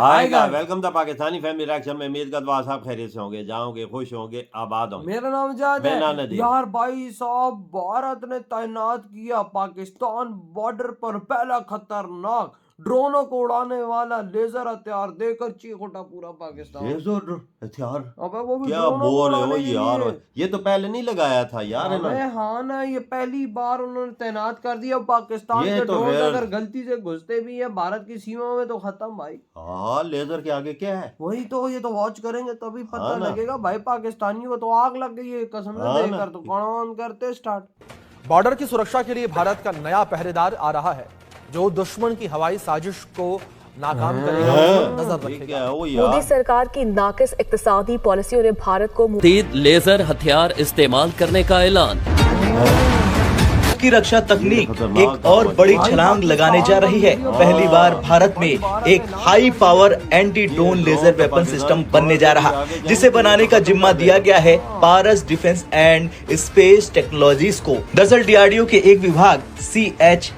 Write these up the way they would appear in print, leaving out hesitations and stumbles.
आएगा। Welcome the Pakistani family reaction में। उम्मीद करता हूं साहब खैरियत से होंगे, जाओगे, खुश होंगे, आबाद होंगे। मेरा नाम जाद मैं ना है नदीम। यार भाई साहब, भारत ने तैनात किया पाकिस्तान बॉर्डर पर पहला खतरनाक ड्रोनों को उड़ाने वाला लेजर हथियार देकर चीख उठा पूरा पाकिस्तान। लेजर हथियार? अबे वो भी क्या ड्रोनों को बोल रहे हो उड़ाने के यार, लिए। ये तो पहले नहीं लगाया था यार अबे इन्होंने। हाँ ना, ये पहली बार उन्होंने तैनात कर दिया। पाकिस्तान ये के तो ड्रोन फिर अगर गलती से घुसते भी है भारत की सीमा में तो खत्म भाई। हाँ, लेजर के आगे क्या है? वही तो, ये तो वॉच करेंगे तभी हाँ पता ना। लगेगा भाई। पाकिस्तानियों को तो आग लग गई है कसम से हाँ ना। देखकर। तो कौन करते स्टार्ट। बॉर्डर की सुरक्षा के लिए भारत का नया पहरेदार आ रहा है, जो दुश्मन की हवाई साजिश को नाकाम करेगा, उस पर नजर ठीक रखेगा। है वो मोदी यार। सरकार की नाकिस इक्तिसादी पॉलिसियों ने भारत को मज़ीद लेजर हथियार इस्तेमाल करने का ऐलान। की रक्षा तकनीक एक और बड़ी छलांग लगाने जा रही है। पहली बार भारत में एक high power anti drone laser weapon system बनने जा रहा, जिसे बनाने का जिम्मा दिया गया है पारस डिफेंस एंड स्पेस टेक्नोलॉजीज को। दरअसल डीआरडीओ के एक विभाग CHESS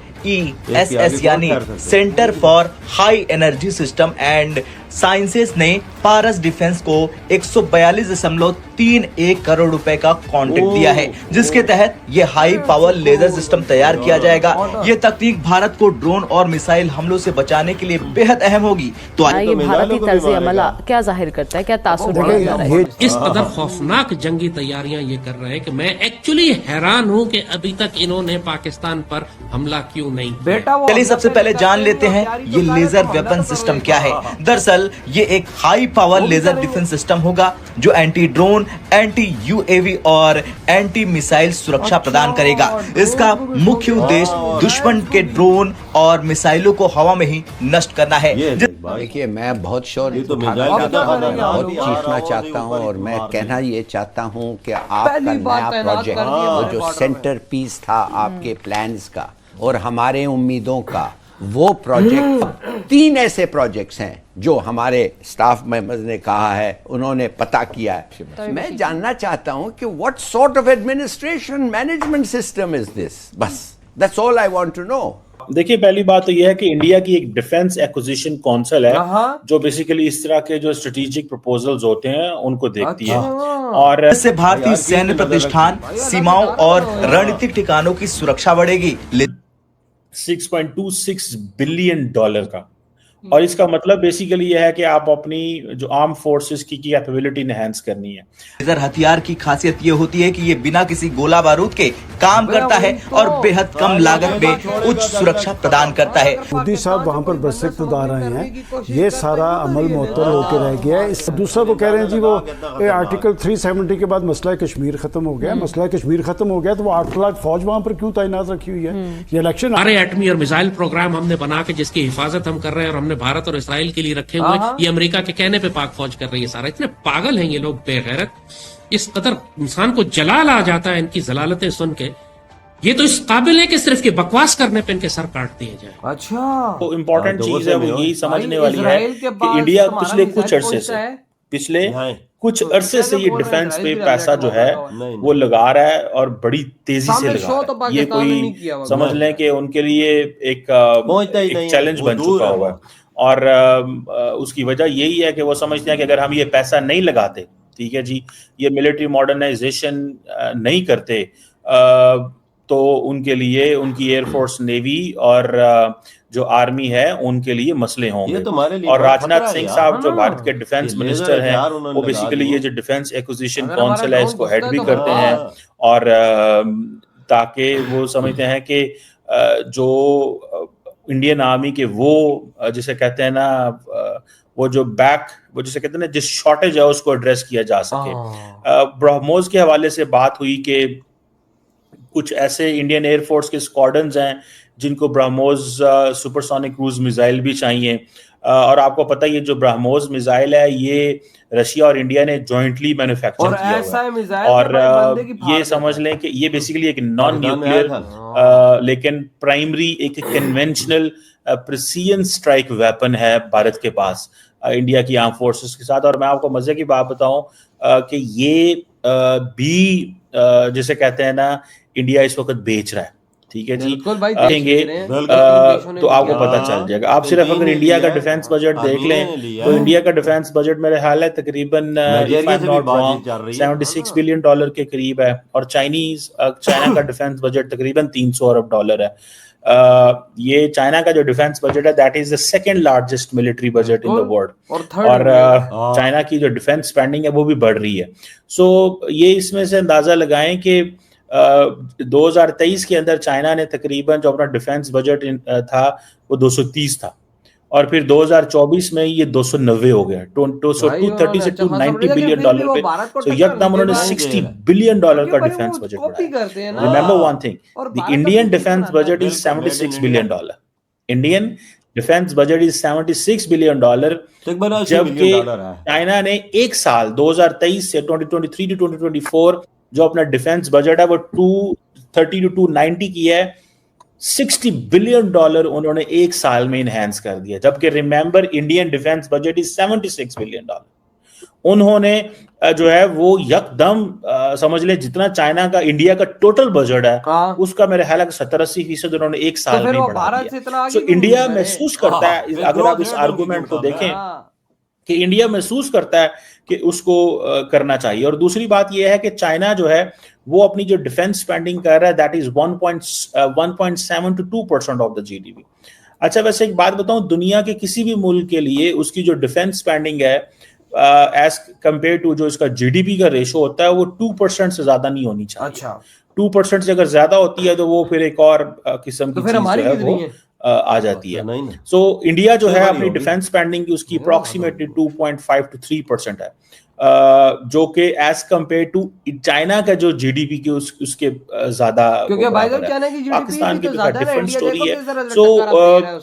यानी centre for high energy system and sciences ने पारस डिफेंस को 142.31 करोड़ रुपए का कॉन्ट्रैक्ट दिया है, जिसके तहत ये हाई पावर लेजर सिस्टम तैयार किया जाएगा। ये तकनीक भारत को ड्रोन और मिसाइल हमलों से बचाने के लिए बेहद अहम होगी। तो ये भारतीय तर्ज अमल क्या जाहिर करता है, क्या तासुर दिखाया जा रहा है? इस कदर खौफनाक जंगी तैयारियां ये कर रहे हैं कि मैं एक्चुअली हैरान हूं कि अभी तक इन्होंने पाकिस्तान पर हमला क्यों नहीं किया। चलिए सबसे पहले जान लेते हैं ये लेजर वेपन सिस्टम क्या है। दरअसल ये एक high power laser defence system होगा, जो एंटी ड्रोन, एंटी यूएवी और एंटी मिसाइल सुरक्षा प्रदान करेगा। इसका मुख्य उद्देश्य दुश्मन के ड्रोन और मिसाइलों को हवा में ही नष्ट करना है। देखिए, मैं बहुत शोर बहुत चीखना चाहता हूं और मैं कहना ये चाहता हूं कि आपका नया प्रोजेक्ट, वो जो सेंटर पीस था आपके प्लान्स का और हमारे उम्मीदों का, वो प्रोजेक्ट 3 ऐसे प्रोजेक्ट्स हैं जो हमारे स्टाफ मेंबर्स ने कहा है, उन्होंने पता किया है। मैं जानना चाहता हूं कि what sort of administration management system is this. बस that's all I want to know. देखिए, पहली बात तो यह है कि इंडिया की एक डिफेंस एक्विजिशन काउंसिल है जो बेसिकली इस तरह के जो स्ट्रेटेजिक प्रपोजल्स होते हैं उनको देखती है, और इससे भारतीय सैन्य प्रतिष्ठान, सीमाओं और रणनीतिक ठिकानों की सुरक्षा बढ़ेगी। $6.26 बिलियन का, और इसका मतलब बेसिकली यह है कि आप अपनी जो आर्म फोर्सेस की कैपेबिलिटी एनहांस करनी है। लेजर हथियार की खासियत ये होती है कि ये बिना किसी गोला बारूद के काम करता है और बेहद कम लागत में उच्च सुरक्षा प्रदान करता है। मोदी साहब वहाँ पर बस उतार रहे हैं, ये सारा अमल मुअत्तल होकर रह गया है। दूसरा वो कह रहे हैं जी वो आर्टिकल 370 के बाद मसला कश्मीर खत्म हो गया। मसला कश्मीर खत्म हो गया तो वो 8 लाख फौज वहाँ पर क्यों तैनात रखी हुई है? ये इलेक्शन हमारे एटमी और मिसाइल प्रोग्राम हमने बना के जिसकी हिफाजत हम कर रहे हैं और हमने भारत और इसराइल के लिए रखे हुए, ये अमेरिका के कहने पे पाक फौज कर रही है सारा। इतने पागल हैं ये लोग, बेगैरत। इस कदर इंसान को जलाल आ जाता है इनकी जलालतें सुन के। ये तो इस काबिल है कि सिर्फ के बकवास करने पे इनके सर काट दिए जाए। अच्छा, तो इम्पोर्टेंट चीज है वो यही समझने वाली है कि इंडिया पिछले कुछ अरसे से ये डिफेंस पे पैसा जो है वो लगा रहा है और बड़ी तेजी से लगा रहा है। ये कोई समझ लें कि उनके लिए एक चैलेंज बन चुका हुआ है, और उसकी वजह यही है कि वो समझते हैं कि अगर हम ये पैसा नहीं लगाते, ठीक है जी, ये मिलिट्री मॉडर्नाइजेशन नहीं करते, तो उनके लिए उनकी एयरफोर्स, नेवी और जो आर्मी है उनके लिए मसले होंगे। और राजनाथ सिंह साहब जो भारत के डिफेंस मिनिस्टर हैं, वो बेसिकली ये जो डिफेंस एक्विजिशन काउंसिल है इसको हेड भी करते हैं, और ताकि वो समझते हैं कि जो इंडियन आर्मी के वो जिसे कहते हैं ना, वो जिसे कहते हैं ना, जिस शॉर्टेज है उसको एड्रेस किया जा सके। ब्रह्मोस के हवाले से बात हुई कि कुछ ऐसे इंडियन एयरफोर्स के स्क्वाड्रन्स हैं जिनको ब्रह्मोस सुपरसोनिक क्रूज मिसाइल भी चाहिए, और आपको पता है ये जो ब्रह्मोस मिसाइल है ये रशिया और इंडिया ने जॉइंटली मैन्युफैक्चर किया हुआ है, और ये समझ लें कि ये बेसिकली एक नॉन न्यूक्लियर लेकिन प्राइमरी एक कन्वेंशनल प्रिसीजन स्ट्राइक वेपन है भारत के पास इंडिया की आर्म फोर्सेस के साथ। और मैं आपको मजे की बात बताऊं कि ये भी जिसे कहते हैं ना, इंडिया इस वक्त बेच रहा है, ठीक है जी, बिल्कुल भाई, देखेंगे तो आपको पता चल जाएगा। आप सिर्फ अगर इंडिया का डिफेंस बजट देख लें तो इंडिया का डिफेंस बजट मेरे ख्याल है तकरीबन if I am not wrong $76 billion के करीब है, और चाइना का डिफेंस बजट तकरीबन $300 अरब है। ये चाइना का जो डिफेंस बजट है that is the second largest military budget in the world, और चाइना की जो डिफेंस स्पेंडिंग है वो भी बढ़ रही है। सो ये इसमें से अंदाजा लगाएं कि 2023 के अंदर चाइना ने तकरीबन जो अपना डिफेंस बजट था वो 230 था, और फिर 2024 में ये 290 हो गया, 230 से $290 बिलियन पे। तो यकदम उन्होंने $60 बिलियन का डिफेंस बजट बढ़ाया। Remember one thing, the Indian defence budget is $76 billion. Indian defence budget is $76 billion, जबकि चाइना ने एक साल 2023 से 2023 टू 2024 जो अपना डिफेंस बजट है वो 230 टू 290 की है। $60 बिलियन उन्होंने एक साल में इनहेंस कर दिया, जबकि remember Indian defence budget is $76 billion. उन्होंने जो है वो यकदम समझ ले जितना चाइना का इंडिया का टोटल बजट है उसका मेरे ख्याल है 70-80% उन्होंने एक साल में बढ़ा दिया। तो इंडिया महसूस करता है, अगर आप इस आर्गुमेंट को देखें कि इंडिया महसूस करता है कि उसको करना चाहिए। और दूसरी बात यह है कि चाइना जो है वो अपनी जो डिफेंस स्पेंडिंग कर रहा है that is 1.7 to 2% of the GDP. अच्छा, वैसे एक बात बताऊं, दुनिया के किसी भी मुल्क के लिए उसकी जो डिफेंस स्पेंडिंग है एज कंपेयर टू जो इसका जीडीपी का रेशो होता है वो 2% से ज्यादा नहीं होनी चाहिए। अच्छा, 2% से अगर ज्यादा होती है तो वो फिर एक और किस्म की चीज है वो आ जाती है। सो इंडिया जो है अपनी डिफेंस स्पेंडिंग की उसकी अप्रोक्सीमेटली 2.5 to 3% है, जो कि एज कंपेयर टू चाइना का जो जीडीपी के उसके ज्यादा, क्योंकि पाकिस्तान की तो डिफरेंट स्टोरी है। सो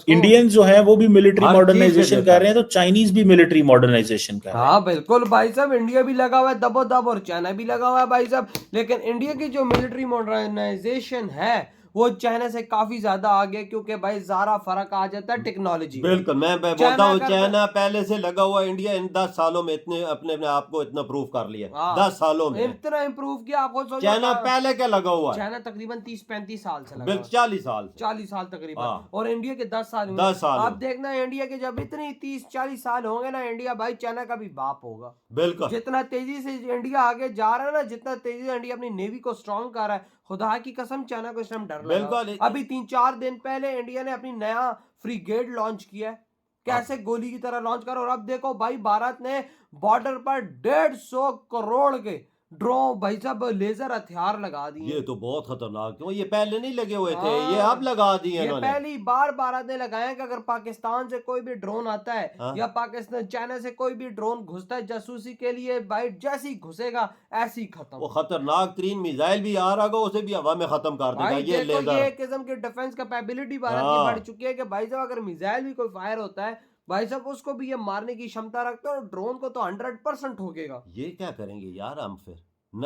इंडियंस जो है वो भी मिलिट्री मॉडर्नाइजेशन कर रहे हैं, तो चाइनीज भी मिलिट्री मॉडर्नाइजेशन कर रहे हैं। हाँ बिल्कुल भाई साहब, इंडिया भी लगा हुआ है दबोदब और चाइना भी लगा हुआ है भाई साहब, लेकिन इंडिया की जो मिलिट्री मॉडर्नाइजेशन है वो चाइना से काफी ज्यादा आगे, क्योंकि भाई सारा फर्क आ जाता है टेक्नोलॉजी। बिल्कुल, मैं बोलता हूँ चाइना पहले से लगा हुआ, इंडिया इन 10 सालों में इतने अपने आप को इतना प्रूव कर लिया। 10 सालों में इतना इम्प्रूव किया, आपको सोचो चाइना पहले क्या लगा हुआ है। चाइना तकरीबन 30-35 साल से लगा, 40 साल तकरीबन, और इंडिया के 10 साल। आप देखना इंडिया के जब इतनी 30-40 साल होंगे ना, इंडिया भाई चाइना का भी बाप होगा। बिल्कुल, जितना तेजी से इंडिया आगे जा रहा है ना, जितना तेजी से इंडिया अपनी नेवी को स्ट्रॉन्ग कर रहा है, खुदा की कसम चाइना को इस टाइम डर लगा। अभी 3-4 दिन पहले इंडिया ने अपनी नया फ्रीगेट लॉन्च किया है, कैसे गोली की तरह लॉन्च कर, और अब देखो भाई भारत ने बॉर्डर पर 150 करोड़ के ड्रोन भाई साहब लेजर हथियार लगा दिए। ये तो बहुत खतरनाक है, ये पहले नहीं लगे हुए थे, ये अब लगा दिए इन्होंने। पहली बार भारत ने लगाया कि अगर पाकिस्तान से कोई भी ड्रोन आता है या पाकिस्तान चाइना से कोई भी ड्रोन घुसता है जासूसी के लिए, भाई जैसी घुसेगा ऐसी खत्म। वो खतरनाक तरीन मिसाइल भी आ रहा होगा, उसे भी हवा में खत्म कर देगा। ये लेजर, ये किस्म की डिफेंस कैपेबिलिटी भारत की बढ़ चुकी है कि भाई साहब अगर मिसाइल भी कोई फायर होता है भाई साहब उसको भी ये मारने की क्षमता रखते हैं, और ड्रोन को तो 100% ठोकेगा। ये क्या करेंगे यार हम, फिर न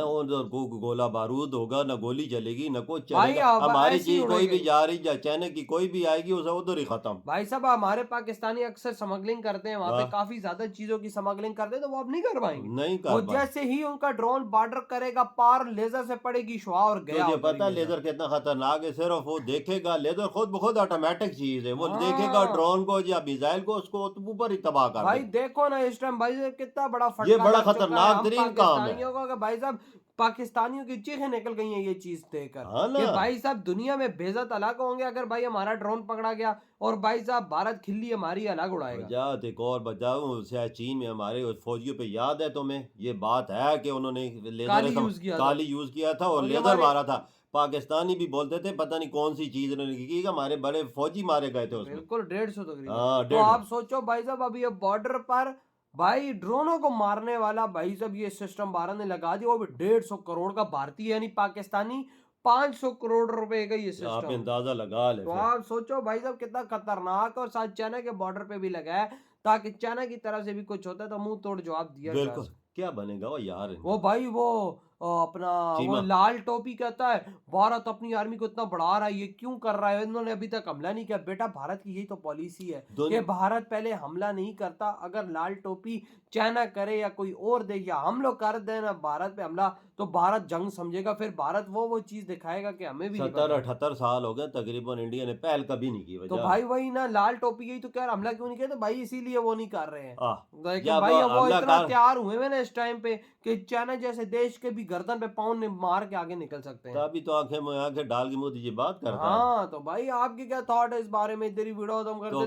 गोला बारूद होगा, न गोली चलेगी, न कुछ चलेगा। हमारी चीज कोई भी जा रही है, चाइना की कोई भी आएगी उसे उधर ही खत्म। भाई साहब हमारे पाकिस्तानी अक्सर स्मगलिंग करते हैं, वहाँ पे काफी ज्यादा चीजों की स्मगलिंग करते हैं, तो वो अब नहीं कर पाएंगे। नहीं कर पाएंगे। जैसे ही उनका ड्रोन बॉर्डर करेगा पार, लेजर से पड़ेगी शुआ और गया। मुझे पता लेजर कितना खतरनाक है, सिर्फ वो देखेगा, लेजर खुद ब खुद ऑटोमेटिक चीज है, वो देखेगा ड्रोन को या मिसाइल को, उसको ऊपर ही तबाह कर। भाई देखो ना इस टाइम भाई कितना बड़ा फटका, ये बड़ा खतरनाक तरीन काम है। भाई साहब पाकिस्तानियों की चीखें निकल गई हैं ये चीज देखकर कि भाई साहब दुनिया में बेइज्जत अलग होंगे अगर भाई हमारा ड्रोन पकड़ा गया, और भाई साहब भारत खिल्ली हमारी अलग उड़ाएगा। एक और बताऊं, चीन में हमारे फौजियों पे याद है तुम्हें, ये बात है कि उन्होंने काली यूज किया था और लेजर मारा था। पाकिस्तानी भी बोलते थे पता नहीं कौन सी चीज उन्होंने की, हमारे बड़े फौजी मारे गए थे उसमें। बिल्कुल 150 तकरीबन। तो आप सोचो भाई साहब अभी बॉर्डर पर भाई ड्रोनों को मारने वाला भाई साहब ये सिस्टम भारत ने लगा दिया, वो भी 150 करोड़ का, भारतीय यानी पाकिस्तानी 500 करोड़ रुपए का ये सिस्टम। आप अंदाजा लगा ले। तो आप सोचो भाई साहब कितना खतरनाक, और साथ चाइना के बॉर्डर पे भी लगा है ताकि चाइना की तरफ से भी कुछ होता है तो मुंह तोड़ जवाब दिया जाए। बिल्कुल, क्या बनेगा वो यार। वो भाई वो अपना वो लाल टोपी कहता है भारत अपनी आर्मी को इतना बढ़ा रहा है, ये क्यों कर रहा है, इन्होंने अभी तक हमला नहीं किया। बेटा भारत की यही तो पॉलिसी है कि भारत पहले हमला नहीं करता, अगर लाल टोपी चाइना करे या कोई और दे या हम लोग कर देना भारत पे हमला तो भारत जंग समझेगा, फिर भारत वो चीज दिखाएगा कि हमें भी 70-78 साल हो गए तकरीबन, इंडिया ने पहल कभी नहीं की। तो भाई वही ना, लाल टोपी गई तो क्या हमला क्यों नहीं किया, तो भाई इसीलिए वो नहीं कर रहे हैं। लेकिन भाई वो इतना तैयार हुए हैं ना इस टाइम पे कि चाइना जैसे देश के भी गर्दन पे पाउंड मार के आगे निकल सकते हैं। तभी तो आंखें में आंखें डाल के मोदी जी बात करते हैं। हाँ तो भाई आपकी क्या थॉट है इस बारे में, तेरी वीडियो तुम करते तो